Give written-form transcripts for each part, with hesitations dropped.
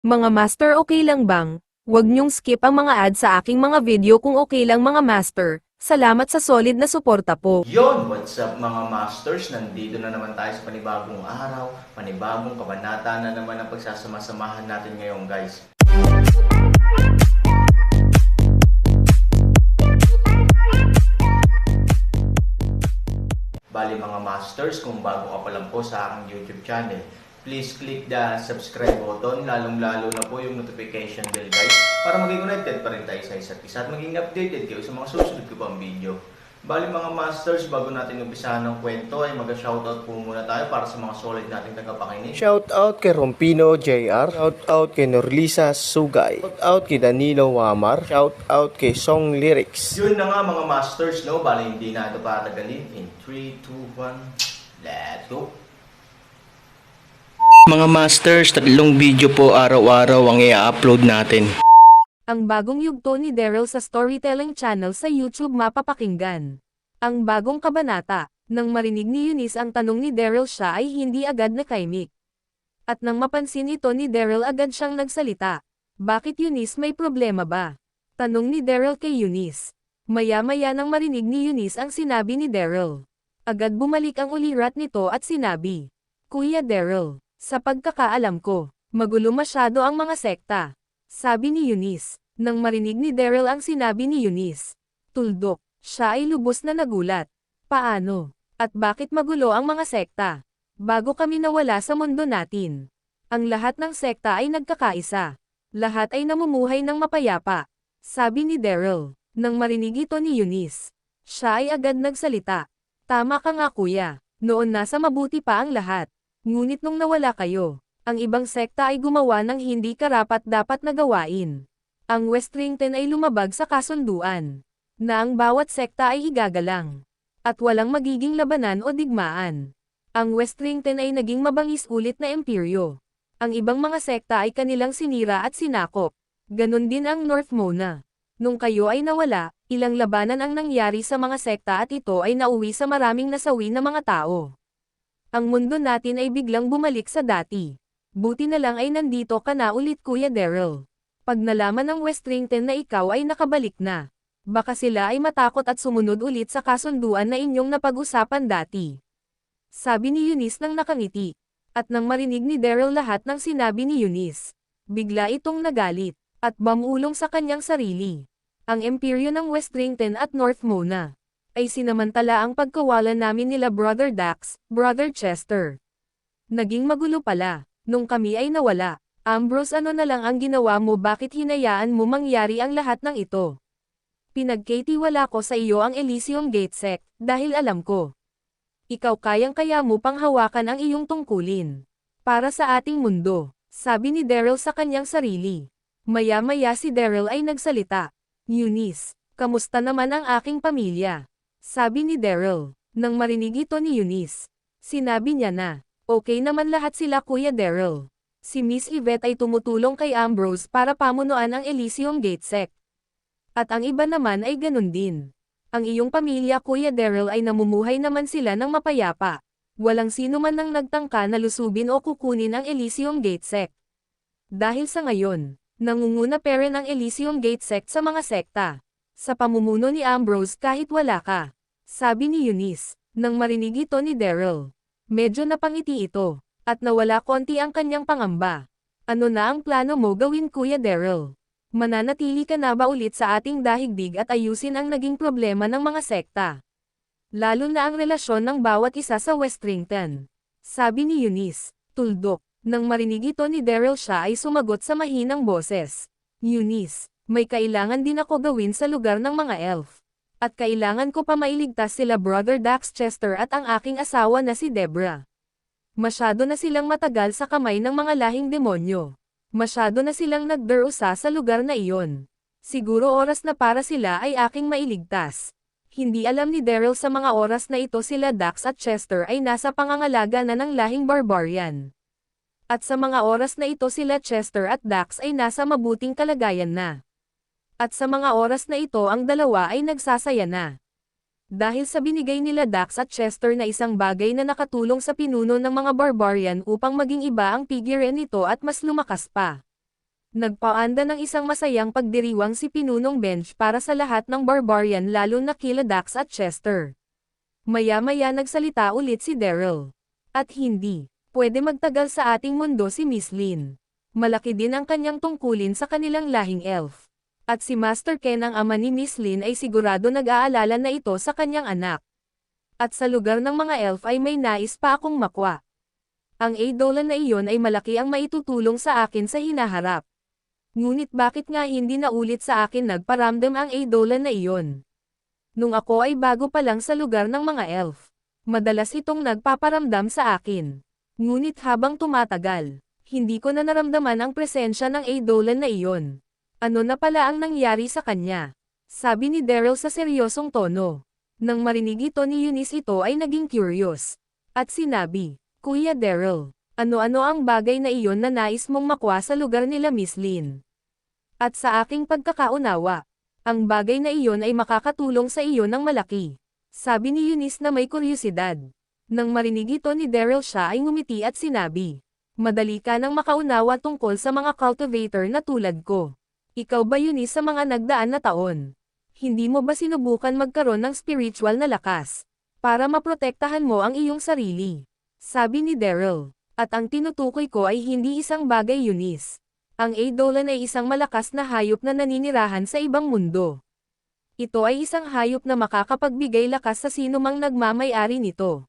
Mga master, okay lang bang? Huwag niyong skip ang mga ads sa aking mga video kung okay lang mga master. Salamat sa solid na suporta po. Yon, what's up mga masters? Nandito na naman tayo sa panibagong araw, panibagong kabanata na naman ang pagsasama-samahan natin ngayon guys. Bali mga masters, kung bago ka pa lang po sa aking YouTube channel, please click the subscribe button, lalong-lalo na po yung notification bell guys, para maging connected pa rin tayo sa isa't isa at maging updated kayo sa mga susunod ko pang video. Bali mga masters, bago natin umpisahan ng kwento ay mag-shoutout po muna tayo para sa mga solid nating tagapakinig. Shoutout kay Rompino JR, shoutout kay Norlisa Sugay, shoutout kay Danilo Wamar, shoutout kay Song Lyrics. Yun na nga mga masters, no? Bali hindi na ito patagalin. In 3, 2, 1, let's go! Mga masters, 3 video po araw-araw ang i-upload natin. Ang bagong yugto ni Daryl sa Storytelling Channel sa YouTube mapapakinggan. Ang bagong kabanata, nang marinig ni Eunice ang tanong ni Daryl siya ay hindi agad nakaimik. At nang mapansin ito ni Daryl agad siyang nagsalita. Bakit Eunice, may problema ba? Tanong ni Daryl kay Eunice. Maya-maya nang marinig ni Eunice ang sinabi ni Daryl. Agad bumalik ang ulirat nito at sinabi, Kuya Daryl, sa pagkakaalam ko, magulo masyado ang mga sekta. Sabi ni Eunice. Nang marinig ni Daryl ang sinabi ni Eunice. Tuldok, siya ay lubos na nagulat. Paano? At bakit magulo ang mga sekta? Bago kami nawala sa mundo natin. Ang lahat ng sekta ay nagkakaisa. Lahat ay namumuhay ng mapayapa. Sabi ni Daryl. Nang marinig ito ni Eunice. Siya ay agad nagsalita. Tama ka nga kuya. Noon nasa mabuti pa ang lahat. Ngunit nung nawala kayo, ang ibang sekta ay gumawa ng hindi karapat-dapat na gawain. Ang Westrington ay lumabag sa kasunduan, na ang bawat sekta ay igagalang, at walang magiging labanan o digmaan. Ang Westrington ay naging mabangis ulit na imperyo. Ang ibang mga sekta ay kanilang sinira at sinakop. Ganon din ang North Mona. Nung kayo ay nawala, ilang labanan ang nangyari sa mga sekta at ito ay nauwi sa maraming nasawi na mga tao. Ang mundo natin ay biglang bumalik sa dati. Buti na lang ay nandito ka na ulit Kuya Daryl. Pag nalaman ng Westrington na ikaw ay nakabalik na, baka sila ay matakot at sumunod ulit sa kasunduan na inyong napag-usapan dati. Sabi ni Eunice nang nakangiti. At nang marinig ni Daryl lahat ng sinabi ni Eunice, bigla itong nagalit, at bamulong sa kanyang sarili. Ang imperyo ng Westrington at North Mona ay sinamantala ang pagkawalan namin nila Brother Dax, Brother Chester. Naging magulo pala. Nung kami ay nawala, Ambrose, ano na lang ang ginawa mo? Bakit hinayaan mo mangyari ang lahat ng ito? Pinagkatiwala ko sa iyo ang Elysium Gate Sect, dahil alam ko. Ikaw kayang-kaya mo pang hawakan ang iyong tungkulin. Para sa ating mundo, sabi ni Daryl sa kanyang sarili. Maya-maya si Daryl ay nagsalita. Eunice, kamusta naman ang aking pamilya? Sabi ni Daryl. Nang marinig ito ni Eunice, sinabi niya na. Okay naman lahat sila Kuya Daryl. Si Miss Yvette ay tumutulong kay Ambrose para pamunuan ang Elysium Gate Sect. At ang iba naman ay ganun din. Ang iyong pamilya Kuya Daryl ay namumuhay naman sila ng mapayapa. Walang sino man nang nagtangka na lusubin o kukunin ang Elysium Gate Sect. Dahil sa ngayon, nangunguna pa rin ang Elysium Gate Sect sa mga sekta. Sa pamumuno ni Ambrose kahit wala ka. Sabi ni Eunice, nang marinig ito ni Daryl. Medyo napangiti ito, at nawala konti ang kanyang pangamba. Ano na ang plano mo gawin Kuya Daryl? Mananatili ka na ba ulit sa ating daigdig at ayusin ang naging problema ng mga sekta? Lalo na ang relasyon ng bawat isa sa Westrington. Sabi ni Eunice, tuldok. Nang marinig ito ni Daryl siya ay sumagot sa mahinang boses. Eunice, may kailangan din ako gawin sa lugar ng mga elf. At kailangan ko pa mailigtas sila Brother Dax Chester at ang aking asawa na si Debra. Masyado na silang matagal sa kamay ng mga lahing demonyo. Masyado na silang nagdarusa sa lugar na iyon. Siguro oras na para sila ay aking mailigtas. Hindi alam ni Daryl sa mga oras na ito sila Dax at Chester ay nasa pangangalaga na ng lahing barbarian. At sa mga oras na ito sila Chester at Dax ay nasa mabuting kalagayan na. At sa mga oras na ito ang dalawa ay nagsasaya na. Dahil sa binigay nila Dax at Chester na isang bagay na nakatulong sa pinuno ng mga barbarian upang maging iba ang pigiran nito at mas lumakas pa. Nagpaanda ng isang masayang pagdiriwang si Pinunong Bench para sa lahat ng barbarian lalo na kila Dax at Chester. Maya-maya nagsalita ulit si Daryl. At hindi pwede magtagal sa ating mundo si Miss Lin. Malaki din ang kanyang tungkulin sa kanilang lahing elf. At si Master Ken ang ama ni Miss Lin ay sigurado nag-aalala na ito sa kanyang anak. At sa lugar ng mga elf ay may nais pa akong makwa. Ang Eidolon na iyon ay malaki ang maitutulong sa akin sa hinaharap. Ngunit bakit nga hindi na ulit sa akin nagparamdam ang Eidolon na iyon? Nung ako ay bago pa lang sa lugar ng mga elf, madalas itong nagpaparamdam sa akin. Ngunit habang tumatagal, hindi ko na naramdaman ang presensya ng Eidolon na iyon. Ano na pala ang nangyari sa kanya? Sabi ni Daryl sa seryosong tono. Nang marinig ito ni Eunice ito ay naging curious. At sinabi, Kuya Daryl, ano-ano ang bagay na iyon na nais mong makuha sa lugar nila Miss Lin? At sa aking pagkakaunawa, ang bagay na iyon ay makakatulong sa iyo ng malaki. Sabi ni Eunice na may kuryosidad. Nang marinig ito ni Daryl siya ay ngumiti at sinabi, madali ka nang makaunawa tungkol sa mga cultivator na tulad ko. Ikaw ba Eunice sa mga nagdaan na taon? Hindi mo ba sinubukan magkaroon ng spiritual na lakas para maprotektahan mo ang iyong sarili? Sabi ni Daryl. At ang tinutukoy ko ay hindi isang bagay Eunice. Ang Eidolon ay isang malakas na hayop na naninirahan sa ibang mundo. Ito ay isang hayop na makakapagbigay lakas sa sinumang nagmamay-ari nito.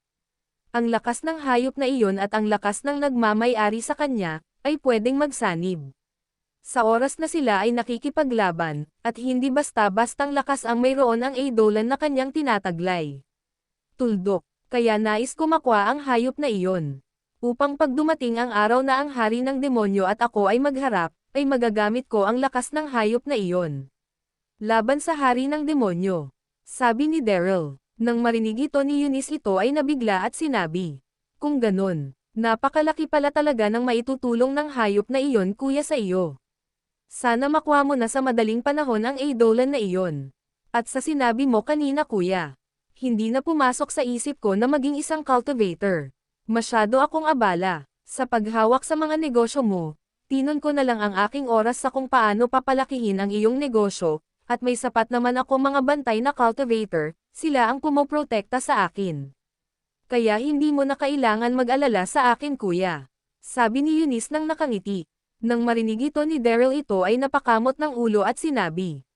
Ang lakas ng hayop na iyon at ang lakas ng nagmamay-ari sa kanya, ay pwedeng magsanib. Sa oras na sila ay nakikipaglaban, at hindi basta-bastang lakas ang mayroon ang Eidolon na kanyang tinataglay. Tuldok, kaya nais ko makuha ang hayop na iyon. Upang pag dumating ang araw na ang hari ng demonyo at ako ay magharap, ay magagamit ko ang lakas ng hayop na iyon. Laban sa hari ng demonyo. Sabi ni Daryl. Nang marinig ito ni Eunice ito ay nabigla at sinabi. Kung ganon, napakalaki pala talaga ng maitutulong ng hayop na iyon kuya sa iyo. Sana makuha mo na sa madaling panahon ang Eidolon na iyon. At sa sinabi mo kanina kuya, hindi na pumasok sa isip ko na maging isang cultivator. Masyado akong abala sa paghawak sa mga negosyo mo. Tinon ko na lang ang aking oras sa kung paano papalakihin ang iyong negosyo, at may sapat naman ako mga bantay na cultivator, sila ang pumoprotekta sa akin. Kaya hindi mo na kailangan mag-alala sa akin kuya. Sabi ni Eunice nang nakangiti. Nang marinig ito ni Daryl ito ay napakamot ng ulo at sinabi.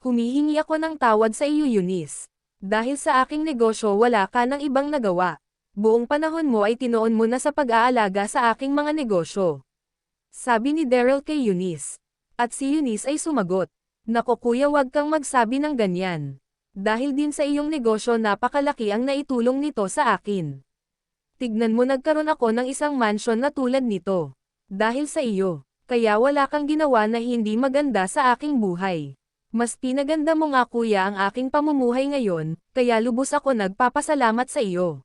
Humihingi ako ng tawad sa iyo Eunice. Dahil sa aking negosyo wala ka ng ibang nagawa. Buong panahon mo ay tinoon mo na sa pag-aalaga sa aking mga negosyo. Sabi ni Daryl kay Eunice. At si Eunice ay sumagot. Nako kuya wag kang magsabi ng ganyan. Dahil din sa iyong negosyo napakalaki ang naitulong nito sa akin. Tignan mo nagkaroon ako ng isang mansion na tulad nito. Dahil sa iyo. Kaya wala kang ginawa na hindi maganda sa aking buhay. Mas pinaganda mo nga kuya ang aking pamumuhay ngayon, kaya lubos ako nagpapasalamat sa iyo.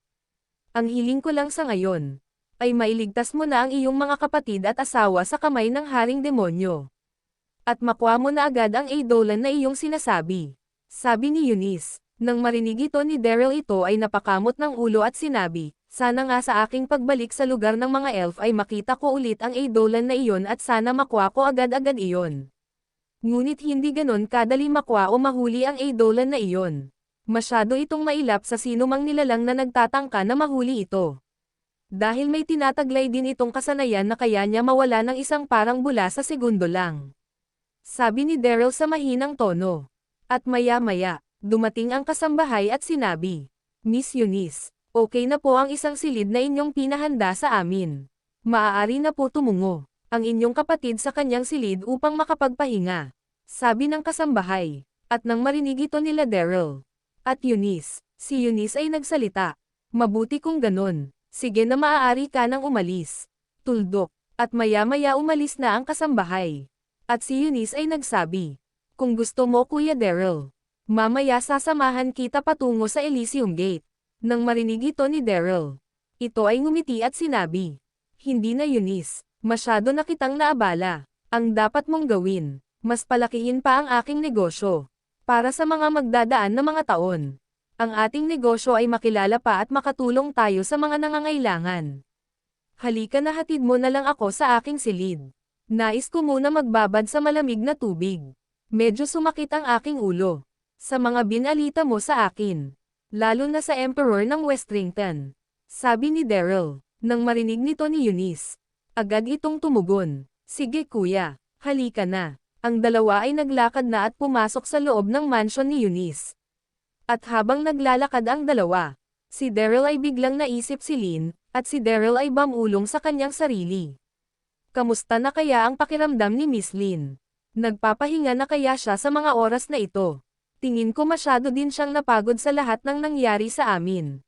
Ang hiling ko lang sa ngayon, ay mailigtas mo na ang iyong mga kapatid at asawa sa kamay ng haring demonyo. At makuha mo na agad ang Eidolon na iyong sinasabi. Sabi ni Eunice, nang marinig ito ni Daryl ito ay napakamot ng ulo at sinabi, sana nga sa aking pagbalik sa lugar ng mga elf ay makita ko ulit ang Eidolon na iyon at sana makuha ko agad-agad iyon. Ngunit hindi ganon kadali makuha o mahuli ang Eidolon na iyon. Masyado itong mailap sa sinumang nilalang na nagtatangka na mahuli ito. Dahil may tinataglay din itong kasanayan na kaya niya mawala ng isang parang bula sa segundo lang. Sabi ni Daryl sa mahinang tono. At maya-maya, dumating ang kasambahay at sinabi, Miss Eunice, okay na po ang isang silid na inyong pinahanda sa amin. Maaari na po tumungo ang inyong kapatid sa kanyang silid upang makapagpahinga. Sabi ng kasambahay. At nang marinig ito nila Daryl at Eunice, si Eunice ay nagsalita. Mabuti kung ganon. Sige na maaari ka nang umalis. Tuldok. At maya-maya umalis na ang kasambahay. At si Eunice ay nagsabi. Kung gusto mo Kuya Daryl, mamaya sasamahan kita patungo sa Elysium Gate. Nang marinig ito ni Daryl, ito ay ngumiti at sinabi. Hindi na Eunice, masyado na kitang naabala. Ang dapat mong gawin, mas palakihin pa ang aking negosyo. Para sa mga magdadaan na mga taon, ang ating negosyo ay makilala pa at makatulong tayo sa mga nangangailangan. Halika na hatid mo na lang ako sa aking silid. Nais ko muna magbabad sa malamig na tubig. Medyo sumakit ang aking ulo. Sa mga binalita mo sa akin. Lalo na sa Emperor ng Westrington. Sabi ni Daryl. Nang marinig nito ni Eunice. Agad itong tumugon. Sige kuya, halika na. Ang dalawa ay naglakad na at pumasok sa loob ng mansion ni Eunice. At habang naglalakad ang dalawa, si Daryl ay biglang naisip si Lynn, at si Daryl ay bamulong sa kanyang sarili. Kamusta na kaya ang pakiramdam ni Miss Lynn? Nagpapahinga na kaya siya sa mga oras na ito? Tingin ko masyado din siyang napagod sa lahat ng nangyari sa amin.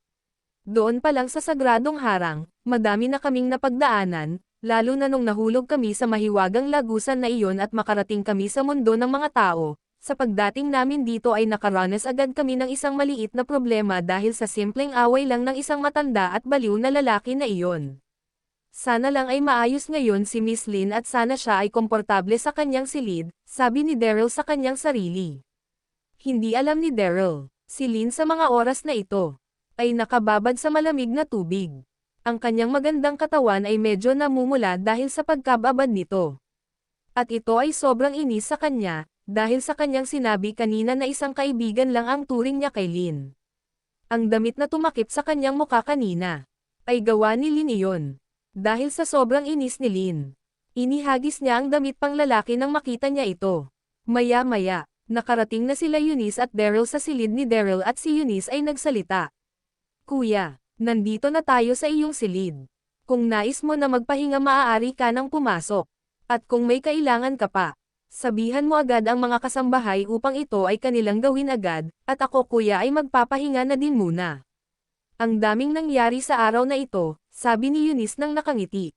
Doon pa lang sa sagradong harang, madami na kaming napagdaanan, lalo na nung nahulog kami sa mahiwagang lagusan na iyon at makarating kami sa mundo ng mga tao. Sa pagdating namin dito ay nakaranas agad kami ng isang maliit na problema dahil sa simpleng away lang ng isang matanda at baliw na lalaki na iyon. Sana lang ay maayos ngayon si Miss Lynn at sana siya ay komportable sa kanyang silid, sabi ni Daryl sa kanyang sarili. Hindi alam ni Daryl, si Lynn sa mga oras na ito, ay nakababad sa malamig na tubig. Ang kanyang magandang katawan ay medyo namumula dahil sa pagkababad nito. At ito ay sobrang inis sa kanya, dahil sa kanyang sinabi kanina na isang kaibigan lang ang turing niya kay Lynn. Ang damit na tumakip sa kanyang muka kanina, ay gawa ni Lynn iyon. Dahil sa sobrang inis ni Lynn, inihagis niya ang damit pang lalaki nang makita niya ito. Maya-maya, nakarating na sila Eunice at Daryl sa silid ni Daryl at si Eunice ay nagsalita. Kuya, nandito na tayo sa iyong silid. Kung nais mo na magpahinga maaari ka nang pumasok. At kung may kailangan ka pa, sabihan mo agad ang mga kasambahay upang ito ay kanilang gawin agad, at ako kuya ay magpapahinga na din muna. Ang daming nangyari sa araw na ito, sabi ni Eunice nang nakangiti.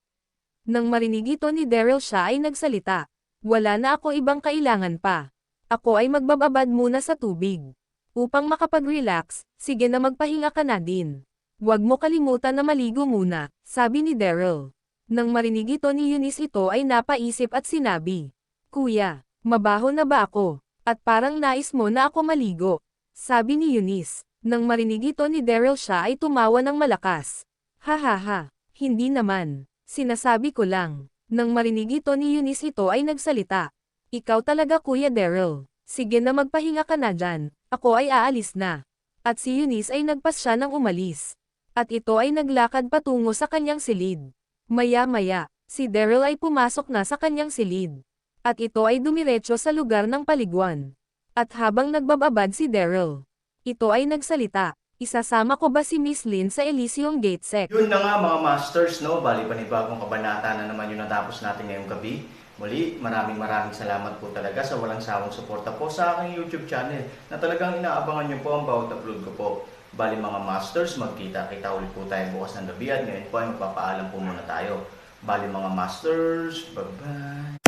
Nang marinig ito ni Daryl siya ay nagsalita. Wala na ako ibang kailangan pa. Ako ay magbababad muna sa tubig. Upang makapag-relax, sige na magpahinga ka na din. Huwag mo kalimutan na maligo muna, sabi ni Daryl. Nang marinig ito ni Eunice ito ay napaisip at sinabi. Kuya, mabaho na ba ako? At parang nais mo na ako maligo. Sabi ni Eunice. Nang marinig ito ni Daryl siya ay tumawa ng malakas. Hahaha, hindi naman. Sinasabi ko lang. Nang marinig ito ni Eunice ito ay nagsalita. Ikaw talaga kuya Daryl. Sige na magpahinga ka na dyan. Ako ay aalis na. At si Eunice ay nagpas siya ng umalis. At ito ay naglakad patungo sa kanyang silid. Maya-maya, si Daryl ay pumasok na sa kanyang silid. At ito ay dumiretso sa lugar ng paliguan. At habang nagbababad si Daryl, ito ay nagsalita. Isasama ko ba si Miss Lynn sa Elysium Gate Sec? Yun na nga mga masters, no? Bali panibagong kabanata na naman yung natapos natin ngayong gabi. Muli, maraming salamat po talaga sa walang sawang suporta po sa aking YouTube channel na talagang inaabangan nyo po ang bawat upload ko po. Bali mga masters, magkita-kita ulit po tayo bukas ng gabi at ngayon po ay magpapaalam po muna tayo. Bali mga masters, bye-bye!